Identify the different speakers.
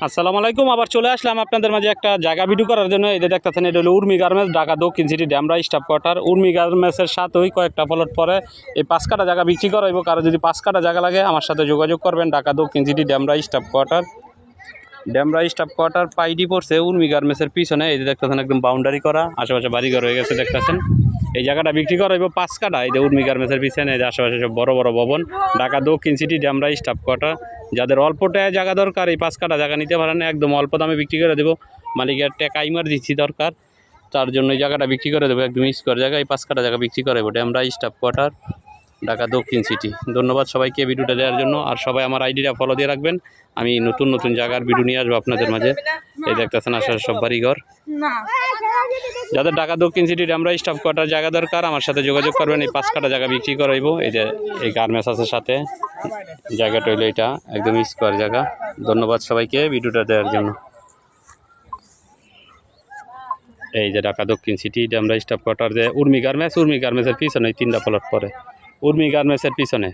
Speaker 1: আসসালামু আলাইকুম। আবার চলে আসলাম আপনাদের মাঝে একটা জায়গা ভিডিও করার জন্য। এই যে দেখতেছেন, এটা হলো উর্মি গার্মেন্টস, ঢাকা দক্ষিণ city Demra staff quarter. Urmi গার্মেন্টসের সাথেই কয়েকটা প্লট পরে এই 5 কাঠা জায়গা বিক্রি করাইব। কারো যদি 5 কাঠা জায়গা লাগে আমার সাথে যোগাযোগ করবেন। ঢাকা দক্ষিণ city Demra staff quarter. Demra staff quarter পাইডি পড়ছে উর্মি গার্মেন্টসের পিছনে। এই যে দেখতেছেন একদম বাউন্ডারি করা, আশেপাশে বাড়িঘর হয়ে গেছে দেখতেছেন। এই জায়গাটা বিক্রি করাইব 5 কাঠা। এই যে উর্মি গার্মেন্টসের পিছনে এই যে আশেপাশে সব বড় বড় ভবন। ঢাকা দক্ষিণ সিটি ড্যামরা স্টাফ কোয়ার্টার। যাদের অল্প টাকায় জায়গা দরকার এই 5 কাঠা জায়গা নিতে পারেন, একদম অল্প দামে বিক্রি করে দেবো। মালিকের টাকা ইমার্জেন্সি দরকার, তার জন্য এই জায়গাটা বিক্রি করে দেবো। একদম স্কোয়ার জায়গা এই 5 কাঠা জায়গা বিক্রি করাইব ড্যামরা স্টাফ কোয়ার্টার, ঢাকা দক্ষিণ সিটি। ধন্যবাদ সবাইকে ভিডিওটা দেওয়ার জন্য। আর সবাই আমার আইডিটা ফলো দিয়ে রাখবেন, আমি নতুন নতুন জায়গার ভিডিও নিয়ে আসবো আপনাদের মাঝে। এই দেখতেছেন আসার সব বাড়িঘর। যাদের ঢাকা দক্ষিণ সিটি ড্যামরা স্টাফ কোয়ার্টার জায়গা দরকার আমার সাথে যোগাযোগ করবেন। এই 5 কাঠা জায়গা বিক্রি করাইব। এই যে এই গার্মেন্টস আছে সাথে, জায়গাটা হইলো এটা একদম স্কোয়ার জায়গা। ধন্যবাদ সবাইকে ভিডিওটা দেওয়ার জন্য। এই যে ঢাকা দক্ষিণ সিটি ড্যামরা স্টাফ কোয়ার্টার, যে উর্মি গার্মেন্টসের পিছনে 3টা প্লট পরে, উর্মি গার্মেন্টসের পিছনে।